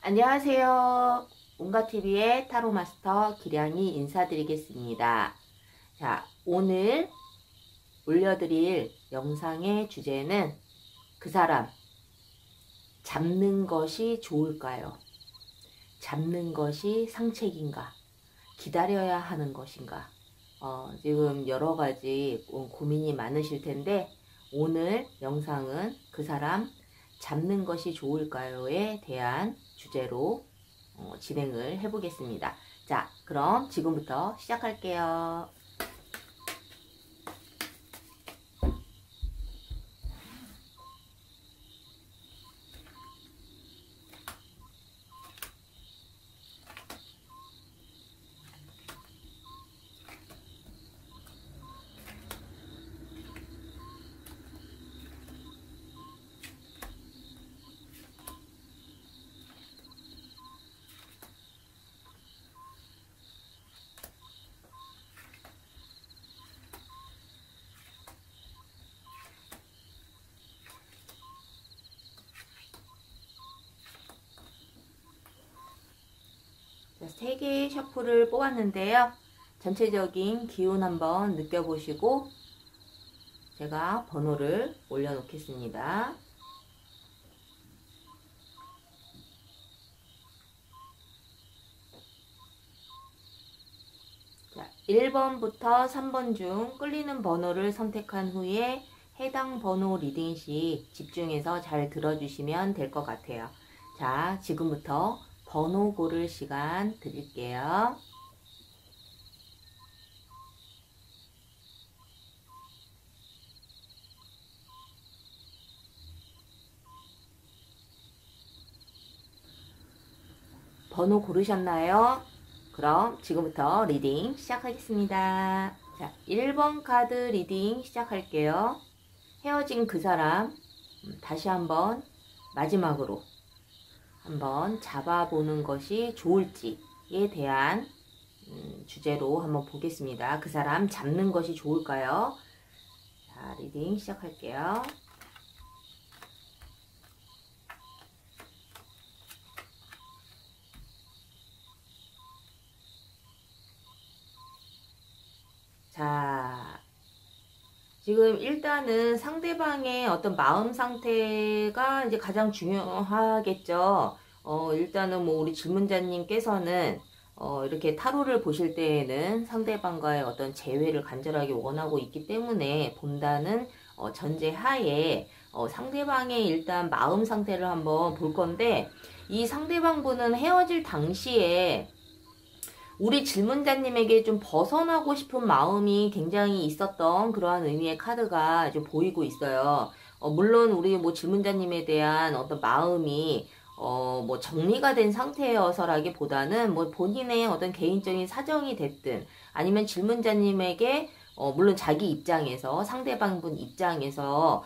안녕하세요. 온가TV의 타로마스터 기량이 인사드리겠습니다. 자, 오늘 올려드릴 영상의 주제는 그 사람 잡는 것이 좋을까요? 잡는 것이 상책인가? 기다려야 하는 것인가? 지금 여러 가지 고민이 많으실 텐데 오늘 영상은 그 사람 잡는 것이 좋을까요에 대한 주제로 진행을 해보겠습니다. 자, 그럼 지금부터 시작할게요. 자, 3개의 셔플을 뽑았는데요. 전체적인 기운 한번 느껴보시고 제가 번호를 올려놓겠습니다. 자, 1번부터 3번 중 끌리는 번호를 선택한 후에 해당 번호 리딩 시 집중해서 잘 들어주시면 될 것 같아요. 자, 지금부터 번호 고를 시간 드릴게요. 번호 고르셨나요? 그럼 지금부터 리딩 시작하겠습니다. 자, 1번 카드 리딩 시작할게요. 헤어진 그 사람 다시 한번 마지막으로 한번 잡아보는 것이 좋을지에 대한 주제로 한번 보겠습니다. 그 사람 잡는 것이 좋을까요? 자, 리딩 시작할게요. 자, 지금 일단은 상대방의 어떤 마음 상태가 이제 가장 중요하겠죠. 일단은 뭐 우리 질문자님께서는 이렇게 타로를 보실 때에는 상대방과의 어떤 재회를 간절하게 원하고 있기 때문에 본다는 전제 하에 상대방의 일단 마음 상태를 한번 볼 건데, 이 상대방 분은 헤어질 당시에 우리 질문자님에게 좀 벗어나고 싶은 마음이 굉장히 있었던 그러한 의미의 카드가 좀 보이고 있어요. 물론 우리 뭐 질문자님에 대한 어떤 마음이 뭐 정리가 된 상태여서라기보다는 뭐 본인의 어떤 개인적인 사정이 됐든 아니면 질문자님에게 물론 자기 입장에서 상대방 분 입장에서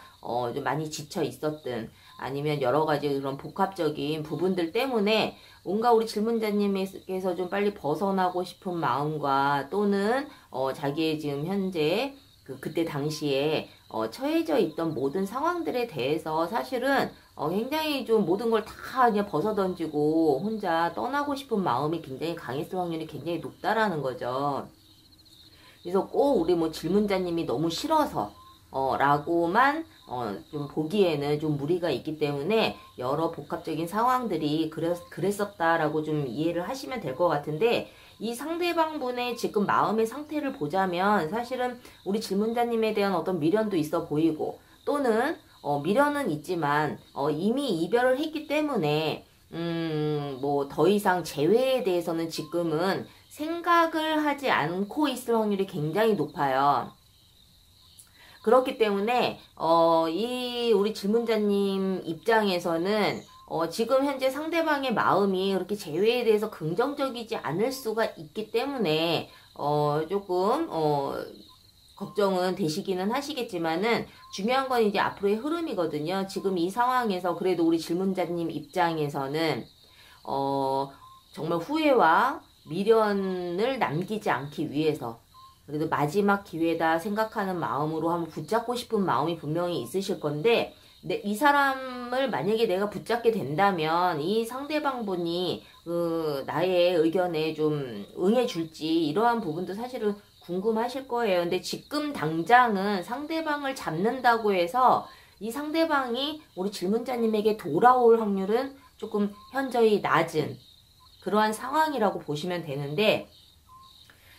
좀 많이 지쳐 있었든 아니면 여러 가지 그런 복합적인 부분들 때문에 뭔가 우리 질문자님께서 좀 빨리 벗어나고 싶은 마음과 또는 자기의 지금 현재 그때 당시에 처해져 있던 모든 상황들에 대해서 사실은 굉장히 좀 모든 걸 다 그냥 벗어던지고 혼자 떠나고 싶은 마음이 굉장히 강했을 확률이 굉장히 높다라는 거죠. 그래서 꼭 우리 뭐 질문자님이 너무 싫어서 라고만 좀 보기에는 좀 무리가 있기 때문에 여러 복합적인 상황들이 그랬었다라고 좀 이해를 하시면 될 것 같은데, 이 상대방 분의 지금 마음의 상태를 보자면 사실은 우리 질문자님에 대한 어떤 미련도 있어 보이고, 또는 미련은 있지만 이미 이별을 했기 때문에 뭐 더 이상 재회에 대해서는 지금은 생각을 하지 않고 있을 확률이 굉장히 높아요. 그렇기 때문에 이 우리 질문자님 입장에서는 지금 현재 상대방의 마음이 그렇게 재회에 대해서 긍정적이지 않을 수가 있기 때문에 조금 걱정은 되시기는 하시겠지만은 중요한 건 이제 앞으로의 흐름이거든요. 지금 이 상황에서 그래도 우리 질문자님 입장에서는 정말 후회와 미련을 남기지 않기 위해서 그래도 마지막 기회다 생각하는 마음으로 한번 붙잡고 싶은 마음이 분명히 있으실 건데, 이 사람을 만약에 내가 붙잡게 된다면 이 상대방분이 나의 의견에 좀 응해줄지 이러한 부분도 사실은 궁금하실 거예요. 근데 지금 당장은 상대방을 잡는다고 해서 이 상대방이 우리 질문자님에게 돌아올 확률은 조금 현저히 낮은 그러한 상황이라고 보시면 되는데,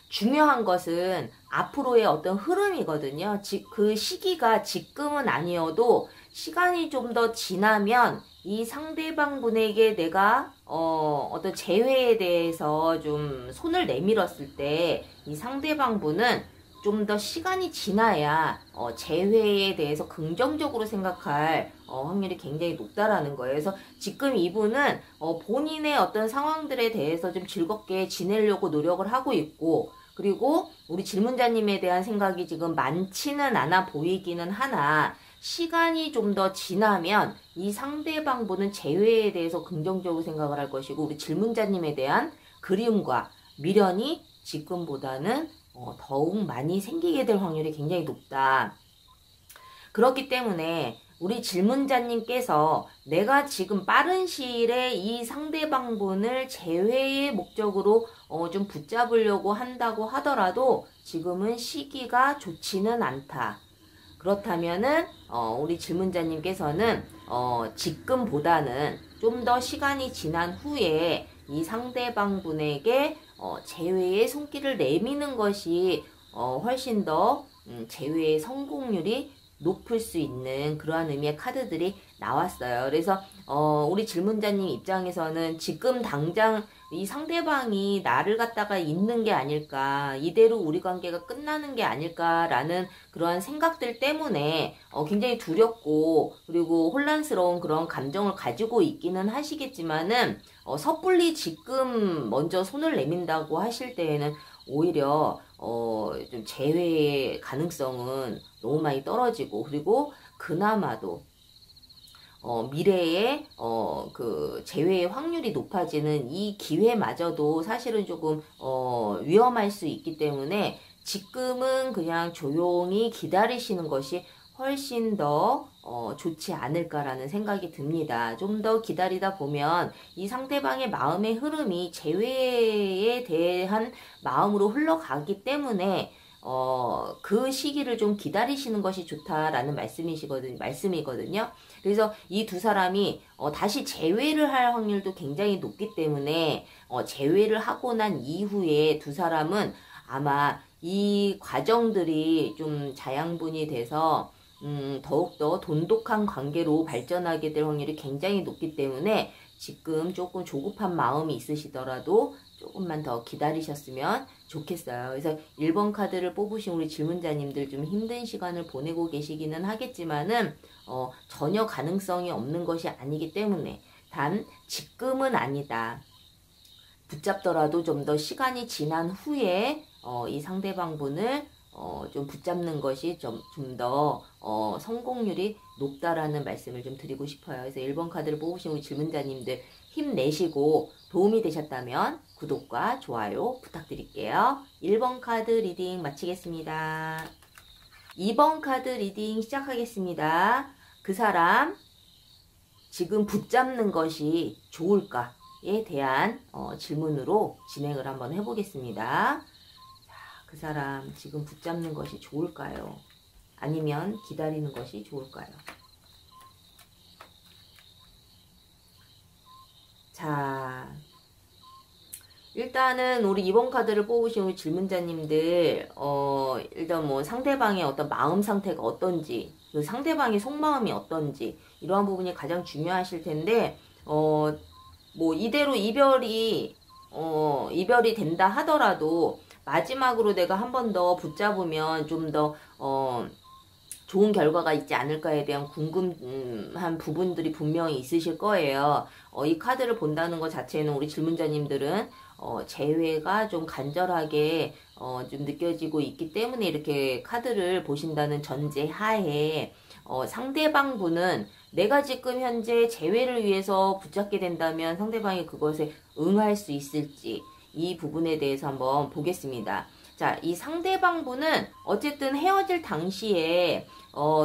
중요한 것은 앞으로의 어떤 흐름이거든요. 그 시기가 지금은 아니어도 시간이 좀 더 지나면 이 상대방 분에게 내가 어떤 재회에 대해서 좀 손을 내밀었을 때 이 상대방 분은 좀 더 시간이 지나야 재회에 대해서 긍정적으로 생각할 확률이 굉장히 높다라는 거예요. 그래서 지금 이분은 본인의 어떤 상황들에 대해서 좀 즐겁게 지내려고 노력을 하고 있고, 그리고 우리 질문자님에 대한 생각이 지금 많지는 않아 보이기는 하나, 시간이 좀 더 지나면 이 상대방분은 재회에 대해서 긍정적으로 생각을 할 것이고, 우리 질문자님에 대한 그리움과 미련이 지금보다는 더욱 많이 생기게 될 확률이 굉장히 높다. 그렇기 때문에 우리 질문자님께서 내가 지금 빠른 시일에 이 상대방분을 재회의 목적으로 좀 붙잡으려고 한다고 하더라도 지금은 시기가 좋지는 않다. 그렇다면은 우리 질문자님께서는 지금보다는 좀 더 시간이 지난 후에 이 상대방분에게 재회의 손길을 내미는 것이 훨씬 더 재회의 성공률이 높을 수 있는 그러한 의미의 카드들이 나왔어요. 그래서 우리 질문자님 입장에서는 지금 당장 이 상대방이 나를 갖다가 잊는 게 아닐까, 이대로 우리 관계가 끝나는 게 아닐까라는 그러한 생각들 때문에 굉장히 두렵고 그리고 혼란스러운 그런 감정을 가지고 있기는 하시겠지만은 섣불리 지금 먼저 손을 내민다고 하실 때에는 오히려 좀 재회의 가능성은 너무 많이 떨어지고, 그리고 그나마도 미래에 그 재회의 확률이 높아지는 이 기회마저도 사실은 조금 위험할 수 있기 때문에 지금은 그냥 조용히 기다리시는 것이 훨씬 더 좋지 않을까라는 생각이 듭니다. 좀 더 기다리다 보면 이 상대방의 마음의 흐름이 재회에 대한 마음으로 흘러가기 때문에 그 시기를 좀 기다리시는 것이 좋다라는 말씀이거든요. 그래서 이 두 사람이 다시 재회를 할 확률도 굉장히 높기 때문에 재회를 하고 난 이후에 두 사람은 아마 이 과정들이 좀 자양분이 돼서 더욱더 돈독한 관계로 발전하게 될 확률이 굉장히 높기 때문에 지금 조금 조급한 마음이 있으시더라도 조금만 더 기다리셨으면 좋겠어요. 그래서 1번 카드를 뽑으신 우리 질문자님들 좀 힘든 시간을 보내고 계시기는 하겠지만은 전혀 가능성이 없는 것이 아니기 때문에, 단 지금은 아니다. 붙잡더라도 좀 더 시간이 지난 후에 이 상대방분을 좀 붙잡는 것이 좀 더 성공률이 높다라는 말씀을 좀 드리고 싶어요. 그래서 1번 카드를 뽑으신 우리 질문자님들 힘내시고 도움이 되셨다면 구독과 좋아요 부탁드릴게요. 1번 카드 리딩 마치겠습니다. 2번 카드 리딩 시작하겠습니다. 그 사람 지금 붙잡는 것이 좋을까에 대한 질문으로 진행을 한번 해보겠습니다. 그 사람 지금 붙잡는 것이 좋을까요? 아니면 기다리는 것이 좋을까요? 자, 일단은 우리 2번 카드를 뽑으신 우리 질문자님들 일단 뭐 상대방의 어떤 마음 상태가 어떤지, 그 상대방의 속마음이 어떤지 이러한 부분이 가장 중요하실 텐데 뭐 이대로 이별이 된다 하더라도 마지막으로 내가 한 번 더 붙잡으면 좀 더 좋은 결과가 있지 않을까에 대한 궁금한 부분들이 분명히 있으실 거예요. 이 카드를 본다는 것 자체는 우리 질문자님들은 재회가 좀 간절하게 좀 느껴지고 있기 때문에 이렇게 카드를 보신다는 전제 하에 상대방 분은 내가 지금 현재 재회를 위해서 붙잡게 된다면 상대방이 그것에 응할 수 있을지, 이 부분에 대해서 한번 보겠습니다. 자, 이 상대방분은 어쨌든 헤어질 당시에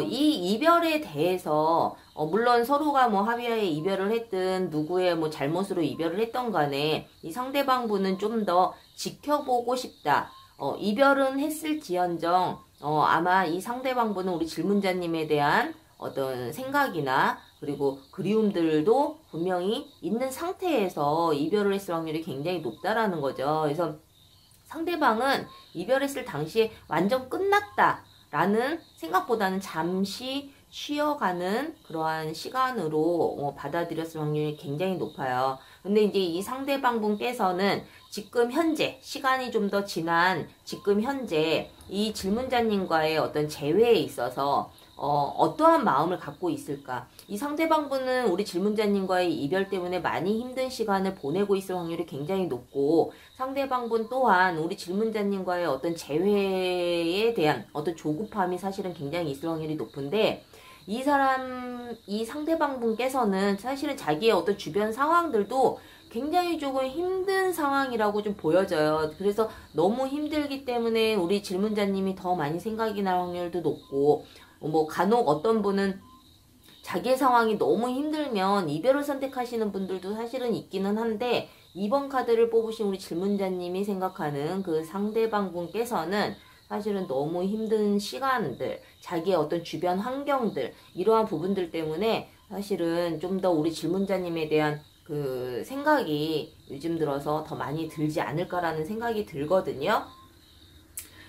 이 이별에 대해서 물론 서로가 뭐 합의하에 이별을 했든 누구의 뭐 잘못으로 이별을 했던 간에 이 상대방분은 좀 더 지켜보고 싶다. 이별은 했을지언정 아마 이 상대방분은 우리 질문자님에 대한 어떤 생각이나 그리고 그리움들도 분명히 있는 상태에서 이별을 했을 확률이 굉장히 높다라는 거죠. 그래서 상대방은 이별했을 당시에 완전 끝났다 라는 생각보다는 잠시 쉬어가는 그러한 시간으로 받아들였을 확률이 굉장히 높아요. 근데 이제 이 상대방분께서는 지금 현재 시간이 좀 더 지난 지금 현재 이 질문자님과의 어떤 재회에 있어서 어떠한 마음을 갖고 있을까? 이 상대방분은 우리 질문자님과의 이별 때문에 많이 힘든 시간을 보내고 있을 확률이 굉장히 높고, 상대방분 또한 우리 질문자님과의 어떤 재회에 대한 어떤 조급함이 사실은 굉장히 있을 확률이 높은데, 이 상대방분께서는 사실은 자기의 어떤 주변 상황들도 굉장히 조금 힘든 상황이라고 좀 보여져요. 그래서 너무 힘들기 때문에 우리 질문자님이 더 많이 생각이 날 확률도 높고, 뭐 간혹 어떤 분은 자기의 상황이 너무 힘들면 이별을 선택하시는 분들도 사실은 있기는 한데, 이번 카드를 뽑으신 우리 질문자님이 생각하는 그 상대방 분께서는 사실은 너무 힘든 시간들, 자기의 어떤 주변 환경들, 이러한 부분들 때문에 사실은 좀 더 우리 질문자님에 대한 그 생각이 요즘 들어서 더 많이 들지 않을까라는 생각이 들거든요.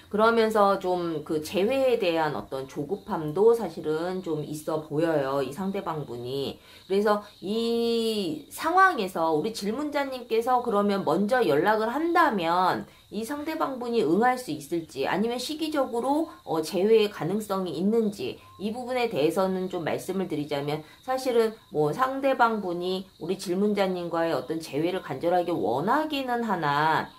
그러면서 좀 그 재회에 대한 어떤 조급함도 사실은 좀 있어 보여요. 이 상대방분이. 그래서 이 상황에서 우리 질문자님께서 그러면 먼저 연락을 한다면 이 상대방분이 응할 수 있을지, 아니면 시기적으로 재회의 가능성이 있는지, 이 부분에 대해서는 좀 말씀을 드리자면, 사실은 뭐 상대방분이 우리 질문자님과의 어떤 재회를 간절하게 원하기는 하나,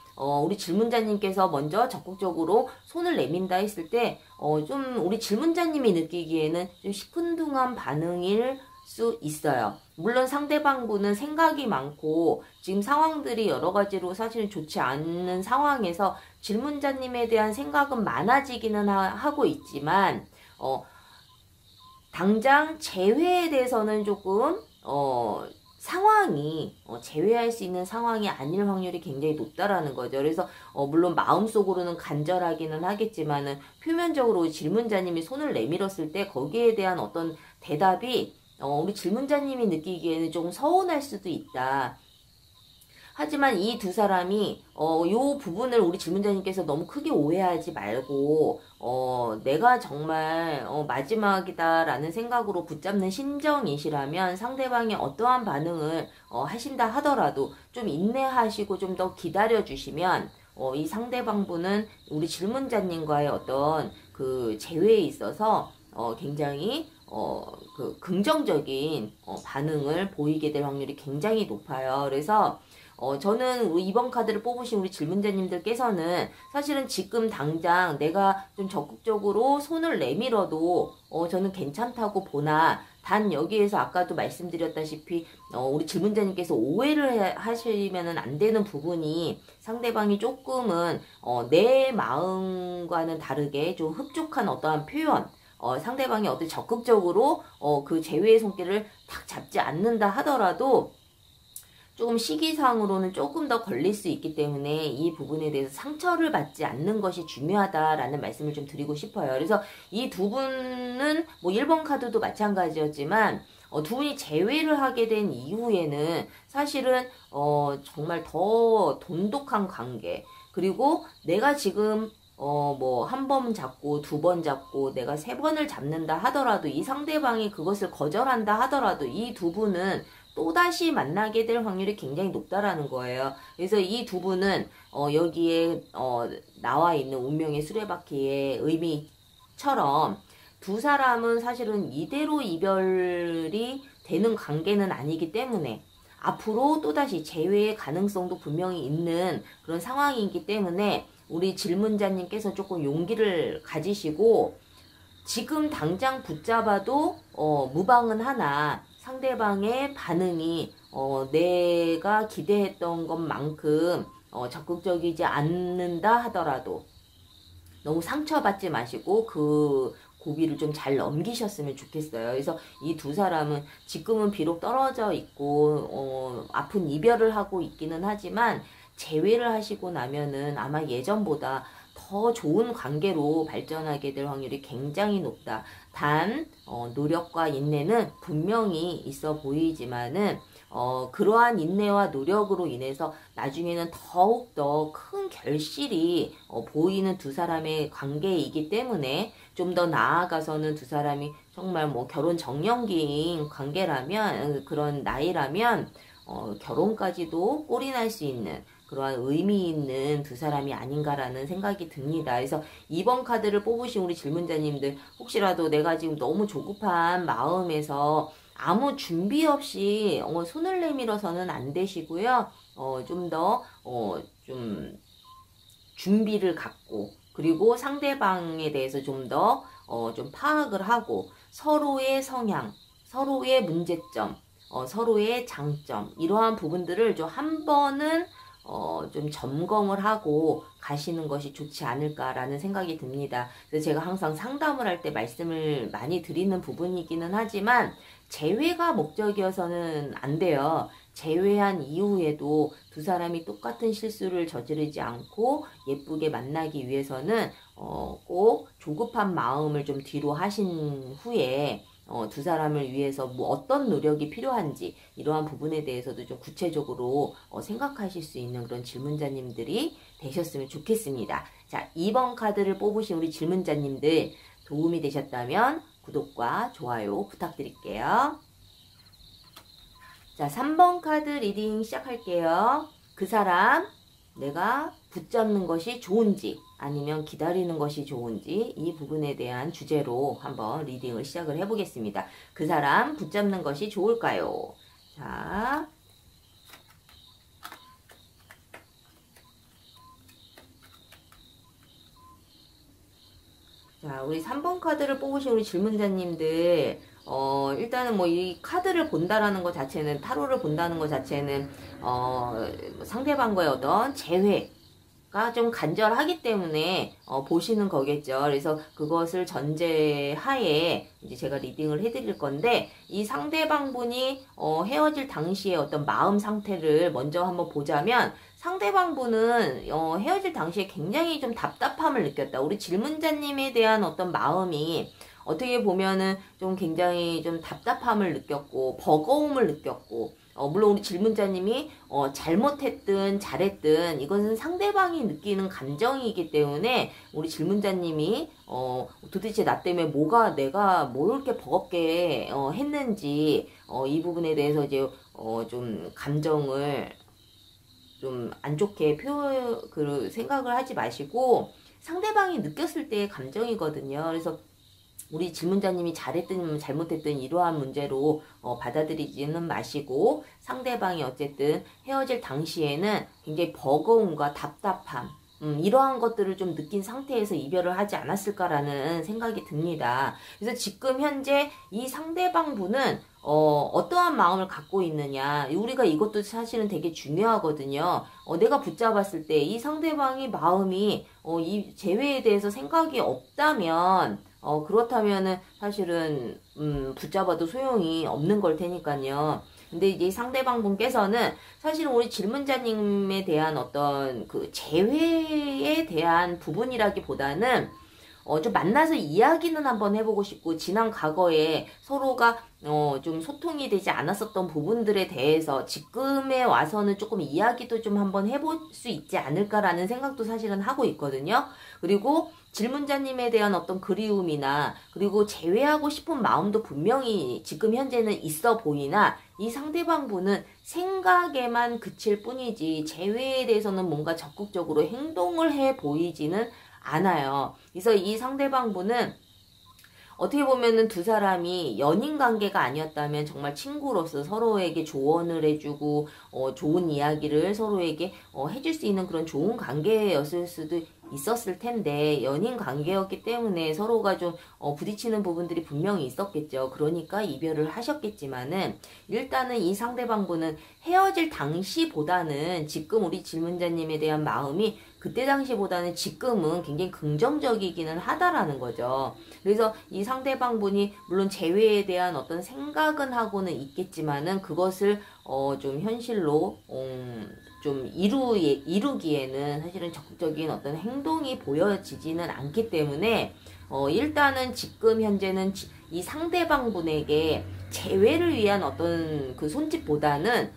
우리 질문자님께서 먼저 적극적으로 손을 내민다 했을 때, 좀 우리 질문자님이 느끼기에는 좀 시큰둥한 반응일 수 있어요. 물론 상대방분은 생각이 많고 지금 상황들이 여러 가지로 사실은 좋지 않는 상황에서 질문자님에 대한 생각은 많아지기는 하고 있지만, 당장 재회에 대해서는 조금 상황이 재회할 수 있는 상황이 아닐 확률이 굉장히 높다라는 거죠. 그래서 물론 마음속으로는 간절하기는 하겠지만은 표면적으로 질문자님이 손을 내밀었을 때 거기에 대한 어떤 대답이 우리 질문자님이 느끼기에는 조금 서운할 수도 있다. 하지만 이 두 사람이 요 부분을 우리 질문자님께서 너무 크게 오해하지 말고 내가 정말 마지막이다라는 생각으로 붙잡는 심정이시라면 상대방이 어떠한 반응을 하신다 하더라도 좀 인내하시고 좀 더 기다려주시면 이 상대방분은 우리 질문자님과의 어떤 그 재회에 있어서 굉장히 그 긍정적인 반응을 보이게 될 확률이 굉장히 높아요. 그래서 저는 이번 카드를 뽑으신 우리 질문자님들께서는 사실은 지금 당장 내가 좀 적극적으로 손을 내밀어도 저는 괜찮다고 보나, 단 여기에서 아까도 말씀드렸다시피 우리 질문자님께서 오해를 하시면 안 되는 부분이, 상대방이 조금은 내 마음과는 다르게 좀 흡족한 어떠한 표현, 상대방이 어떻게 적극적으로 그 제외의 손길을 탁 잡지 않는다 하더라도 조금 시기상으로는 조금 더 걸릴 수 있기 때문에 이 부분에 대해서 상처를 받지 않는 것이 중요하다라는 말씀을 좀 드리고 싶어요. 그래서 이 두 분은 뭐 1번 카드도 마찬가지였지만 두 분이 재회를 하게 된 이후에는 사실은 정말 더 돈독한 관계, 그리고 내가 지금 뭐 한 번 잡고 두 번 잡고 내가 세 번을 잡는다 하더라도, 이 상대방이 그것을 거절한다 하더라도 이 두 분은 또다시 만나게 될 확률이 굉장히 높다라는 거예요. 그래서 이 두 분은 여기에 나와 있는 운명의 수레바퀴의 의미처럼 두 사람은 사실은 이대로 이별이 되는 관계는 아니기 때문에 앞으로 또다시 재회의 가능성도 분명히 있는 그런 상황이기 때문에 우리 질문자님께서 조금 용기를 가지시고, 지금 당장 붙잡아도 무방은 하나 상대방의 반응이 내가 기대했던 것만큼 적극적이지 않는다 하더라도, 너무 상처받지 마시고 그 고비를 좀 잘 넘기셨으면 좋겠어요. 그래서 이 두 사람은 지금은 비록 떨어져 있고 아픈 이별을 하고 있기는 하지만 재회를 하시고 나면은 아마 예전보다 더 좋은 관계로 발전하게 될 확률이 굉장히 높다. 단 노력과 인내는 분명히 있어 보이지만은 그러한 인내와 노력으로 인해서 나중에는 더욱더 큰 결실이 보이는 두 사람의 관계이기 때문에 좀 더 나아가서는 두 사람이 정말 뭐 결혼 정년기인 관계라면 그런 나이라면 결혼까지도 꼴이 날 수 있는 그러한 의미 있는 두 사람이 아닌가라는 생각이 듭니다. 그래서 2번 카드를 뽑으신 우리 질문자님들 혹시라도 내가 지금 너무 조급한 마음에서 아무 준비 없이 손을 내밀어서는 안 되시고요. 좀 더 좀 준비를 갖고 그리고 상대방에 대해서 좀 더 좀 파악을 하고 서로의 성향, 서로의 문제점, 서로의 장점 이러한 부분들을 좀 한 번은 좀 점검을 하고 가시는 것이 좋지 않을까라는 생각이 듭니다. 그래서 제가 항상 상담을 할 때 말씀을 많이 드리는 부분이기는 하지만 재회가 목적이어서는 안 돼요. 재회한 이후에도 두 사람이 똑같은 실수를 저지르지 않고 예쁘게 만나기 위해서는 꼭 조급한 마음을 좀 뒤로 하신 후에 두 사람을 위해서 뭐 어떤 노력이 필요한지 이러한 부분에 대해서도 좀 구체적으로 생각하실 수 있는 그런 질문자님들이 되셨으면 좋겠습니다. 자, 2번 카드를 뽑으신 우리 질문자님들 도움이 되셨다면 구독과 좋아요 부탁드릴게요. 자, 3번 카드 리딩 시작할게요. 그 사람 내가 붙잡는 것이 좋은지 아니면 기다리는 것이 좋은지 이 부분에 대한 주제로 한번 리딩을 시작을 해보겠습니다. 그 사람 붙잡는 것이 좋을까요? 자, 우리 3번 카드를 뽑으신 우리 질문자님들 일단은 뭐 이 카드를 본다라는 것 자체는 타로를 본다는 것 자체는 상대방과의 어떤 재회가 좀 간절하기 때문에 보시는 거겠죠. 그래서 그것을 전제하에 이제 제가 리딩을 해드릴 건데 이 상대방 분이 헤어질 당시의 어떤 마음 상태를 먼저 한번 보자면 상대방 분은 헤어질 당시에 굉장히 좀 답답함을 느꼈다. 우리 질문자님에 대한 어떤 마음이 어떻게 보면은 좀 굉장히 좀 답답함을 느꼈고 버거움을 느꼈고 물론 우리 질문자님이 잘못했든 잘했든 이것은 상대방이 느끼는 감정이기 때문에 우리 질문자님이 도대체 나 때문에 내가 뭘 이렇게 버겁게 했는지 이 부분에 대해서 이제 좀 감정을 좀 안 좋게 생각을 하지 마시고 상대방이 느꼈을 때의 감정이거든요. 그래서 우리 질문자님이 잘했든 잘못했든 이러한 문제로 받아들이지는 마시고 상대방이 어쨌든 헤어질 당시에는 굉장히 버거움과 답답함 이러한 것들을 좀 느낀 상태에서 이별을 하지 않았을까라는 생각이 듭니다. 그래서 지금 현재 이 상대방 분은 어떠한 마음을 갖고 있느냐 우리가 이것도 사실은 되게 중요하거든요. 내가 붙잡았을 때 이 상대방의 마음이 이 재회에 대해서 생각이 없다면 그렇다면은 사실은 붙잡아도 소용이 없는 걸 테니까요. 근데 이제 상대방 분께서는 사실은 우리 질문자님에 대한 어떤 그 재회에 대한 부분이라기보다는 좀 만나서 이야기는 한번 해보고 싶고 지난 과거에 서로가 좀 소통이 되지 않았었던 부분들에 대해서 지금에 와서는 조금 이야기도 좀 한번 해볼 수 있지 않을까라는 생각도 사실은 하고 있거든요. 그리고 질문자님에 대한 어떤 그리움이나 그리고 재회하고 싶은 마음도 분명히 지금 현재는 있어 보이나 이 상대방 분은 생각에만 그칠 뿐이지 재회에 대해서는 뭔가 적극적으로 행동을 해 보이지는 않아요. 그래서 이 상대방 분은 어떻게 보면은 두 사람이 연인 관계가 아니었다면 정말 친구로서 서로에게 조언을 해주고 좋은 이야기를 서로에게 해줄 수 있는 그런 좋은 관계였을 수도 있었을 텐데 연인 관계였기 때문에 서로가 좀 부딪히는 부분들이 분명히 있었겠죠. 그러니까 이별을 하셨겠지만은 일단은 이 상대방 분은 헤어질 당시보다는 지금 우리 질문자님에 대한 마음이 그때 당시보다는 지금은 굉장히 긍정적이기는 하다라는 거죠. 그래서 이 상대방분이 물론 재회에 대한 어떤 생각은 하고는 있겠지만은 그것을 좀 현실로 좀 이루기에는 사실은 적극적인 어떤 행동이 보여지지는 않기 때문에 일단은 지금 현재는 이 상대방분에게 재회를 위한 어떤 그 손짓보다는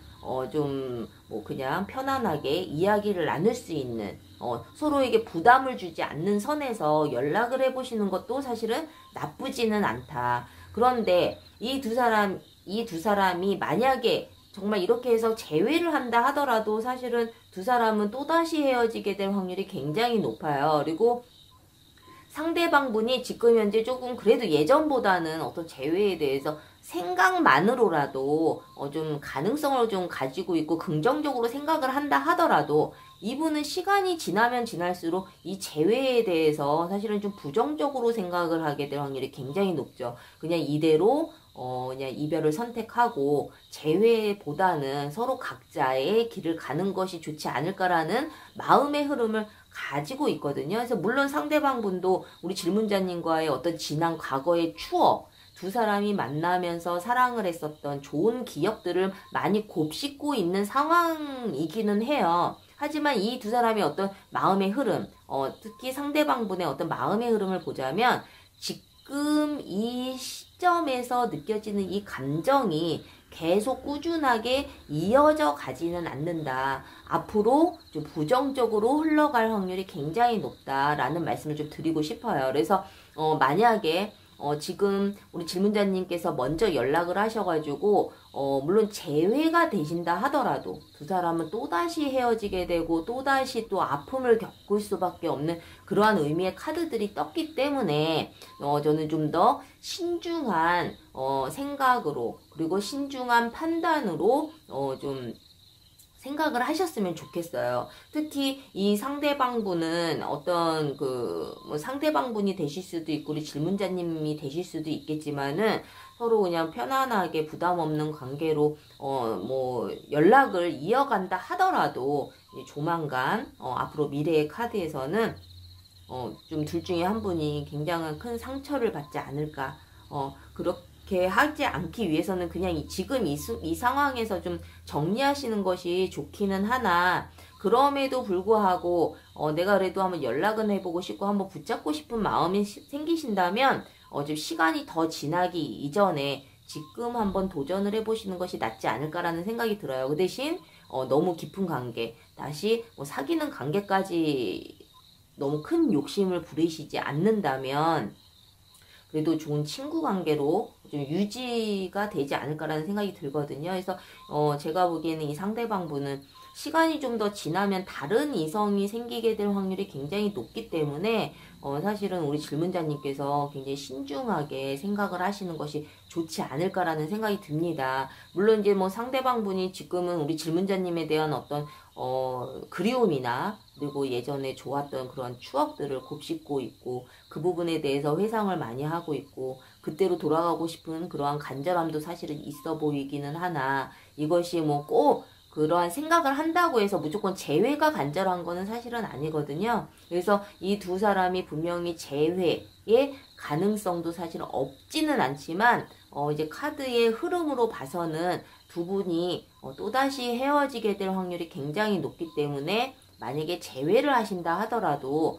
좀 뭐 그냥 편안하게 이야기를 나눌 수 있는 서로에게 부담을 주지 않는 선에서 연락을 해보시는 것도 사실은 나쁘지는 않다. 그런데 이 두 사람이 만약에 정말 이렇게 해서 재회를 한다 하더라도 사실은 두 사람은 또다시 헤어지게 될 확률이 굉장히 높아요. 그리고 상대방분이 지금 현재 조금 그래도 예전보다는 어떤 재회에 대해서 생각만으로라도 좀 가능성을 좀 가지고 있고 긍정적으로 생각을 한다 하더라도 이분은 시간이 지나면 지날수록 이 재회에 대해서 사실은 좀 부정적으로 생각을 하게 될 확률이 굉장히 높죠. 그냥 이대로 그냥 이별을 선택하고 재회보다는 서로 각자의 길을 가는 것이 좋지 않을까라는 마음의 흐름을 가지고 있거든요. 그래서 물론 상대방분도 우리 질문자님과의 어떤 지난 과거의 추억, 두 사람이 만나면서 사랑을 했었던 좋은 기억들을 많이 곱씹고 있는 상황이기는 해요. 하지만 이 두 사람의 어떤 마음의 흐름, 특히 상대방분의 어떤 마음의 흐름을 보자면 지금 이 시점에서 느껴지는 이 감정이 계속 꾸준하게 이어져 가지는 않는다. 앞으로 좀 부정적으로 흘러갈 확률이 굉장히 높다라는 말씀을 좀 드리고 싶어요. 그래서 만약에 지금 우리 질문자님께서 먼저 연락을 하셔가지고 물론 재회가 되신다 하더라도 두 사람은 또다시 헤어지게 되고 또다시 또 아픔을 겪을 수밖에 없는 그러한 의미의 카드들이 떴기 때문에 저는 좀 더 신중한 생각으로 그리고 신중한 판단으로 좀 생각을 하셨으면 좋겠어요. 특히 이 상대방분은 어떤 뭐 상대방분이 되실 수도 있고 우리 질문자님이 되실 수도 있겠지만은 서로 그냥 편안하게 부담 없는 관계로 뭐 연락을 이어간다 하더라도 조만간 앞으로 미래의 카드에서는 좀 둘 중에 한 분이 굉장한 큰 상처를 받지 않을까 그렇게 하지 않기 위해서는 그냥 지금 이 상황에서 좀 정리하시는 것이 좋기는 하나 그럼에도 불구하고 내가 그래도 한번 연락은 해보고 싶고 한번 붙잡고 싶은 마음이 생기신다면 좀 시간이 더 지나기 이전에 지금 한번 도전을 해보시는 것이 낫지 않을까라는 생각이 들어요. 그 대신 너무 깊은 관계 다시 뭐 사귀는 관계까지 너무 큰 욕심을 부리시지 않는다면 그래도 좋은 친구 관계로 좀 유지가 되지 않을까라는 생각이 들거든요. 그래서 제가 보기에는 이 상대방분은 시간이 좀 더 지나면 다른 이성이 생기게 될 확률이 굉장히 높기 때문에 사실은 우리 질문자님께서 굉장히 신중하게 생각을 하시는 것이 좋지 않을까라는 생각이 듭니다. 물론 이제 뭐 상대방분이 지금은 우리 질문자님에 대한 어떤 그리움이나 그리고 예전에 좋았던 그런 추억들을 곱씹고 있고 그 부분에 대해서 회상을 많이 하고 있고 그때로 돌아가고 싶은 그러한 간절함도 사실은 있어 보이기는 하나 이것이 뭐 꼭 그러한 생각을 한다고 해서 무조건 재회가 간절한 거는 사실은 아니거든요. 그래서 이 두 사람이 분명히 재회의 가능성도 사실은 없지는 않지만 이제 카드의 흐름으로 봐서는 두 분이 또다시 헤어지게 될 확률이 굉장히 높기 때문에 만약에 재회를 하신다 하더라도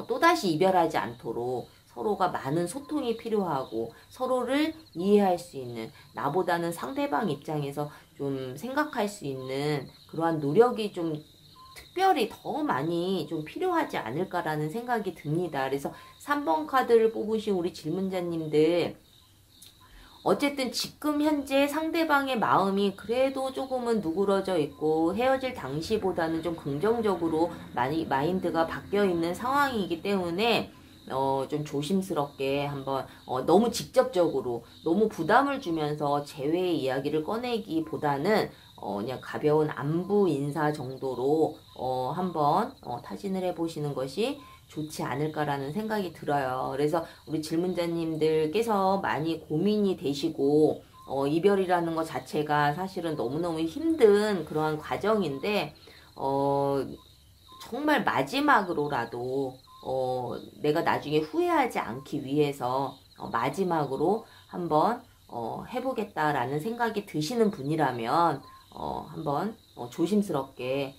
또다시 이별하지 않도록 서로가 많은 소통이 필요하고 서로를 이해할 수 있는 나보다는 상대방 입장에서 좀 생각할 수 있는 그러한 노력이 좀 특별히 더 많이 좀 필요하지 않을까라는 생각이 듭니다. 그래서 3번 카드를 뽑으신 우리 질문자님들 어쨌든 지금 현재 상대방의 마음이 그래도 조금은 누그러져 있고 헤어질 당시보다는 좀 긍정적으로 많이 마인드가 바뀌어 있는 상황이기 때문에 좀 조심스럽게 한번 너무 직접적으로 너무 부담을 주면서 재회의 이야기를 꺼내기보다는 그냥 가벼운 안부 인사 정도로 한번 타진을 해보시는 것이 좋지 않을까라는 생각이 들어요. 그래서 우리 질문자님들께서 많이 고민이 되시고 이별이라는 것 자체가 사실은 너무너무 힘든 그러한 과정인데 정말 마지막으로라도 내가 나중에 후회하지 않기 위해서 마지막으로 한번 해보겠다라는 생각이 드시는 분이라면 한번 조심스럽게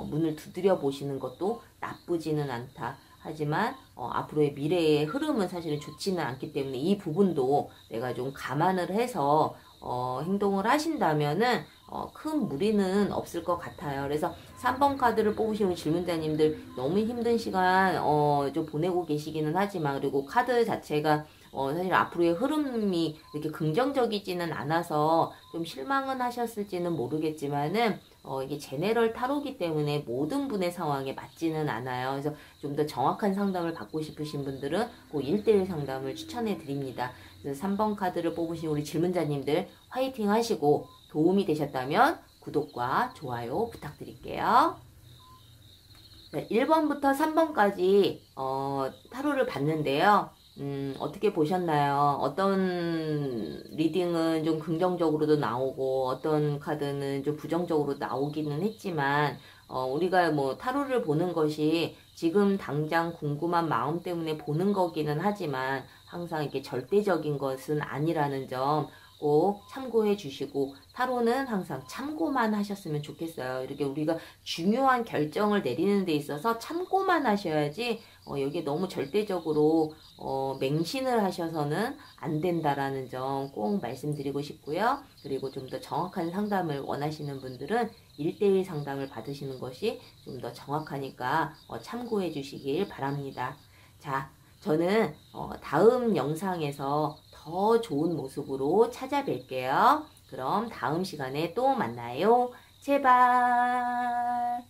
문을 두드려 보시는 것도 나쁘지는 않다. 하지만 앞으로의 미래의 흐름은 사실은 좋지는 않기 때문에 이 부분도 내가 좀 감안을 해서 행동을 하신다면은 큰 무리는 없을 것 같아요. 그래서 3번 카드를 뽑으신 우리 질문자님들 너무 힘든 시간 좀 보내고 계시기는 하지만, 그리고 카드 자체가 사실 앞으로의 흐름이 이렇게 긍정적이지는 않아서 좀 실망은 하셨을지는 모르겠지만은 이게 제네럴 타로기 때문에 모든 분의 상황에 맞지는 않아요. 그래서 좀 더 정확한 상담을 받고 싶으신 분들은 꼭 1대1 상담을 추천해 드립니다. 그래서 3번 카드를 뽑으신 우리 질문자님들 화이팅 하시고, 도움이 되셨다면 구독과 좋아요 부탁드릴게요. 네, 1번부터 3번까지 타로를 봤는데요. 어떻게 보셨나요? 어떤 리딩은 좀 긍정적으로도 나오고 어떤 카드는 좀 부정적으로 나오기는 했지만, 우리가 뭐 타로를 보는 것이 지금 당장 궁금한 마음 때문에 보는 거기는 하지만 항상 이게 절대적인 것은 아니라는 점 꼭 참고해 주시고, 타로는 항상 참고만 하셨으면 좋겠어요. 이렇게 우리가 중요한 결정을 내리는 데 있어서 참고만 하셔야지 여기에 너무 절대적으로 맹신을 하셔서는 안 된다라는 점 꼭 말씀드리고 싶고요. 그리고 좀 더 정확한 상담을 원하시는 분들은 1대1 상담을 받으시는 것이 좀 더 정확하니까 참고해 주시길 바랍니다. 자, 저는 다음 영상에서 더 좋은 모습으로 찾아뵐게요. 그럼 다음 시간에 또 만나요. 제발.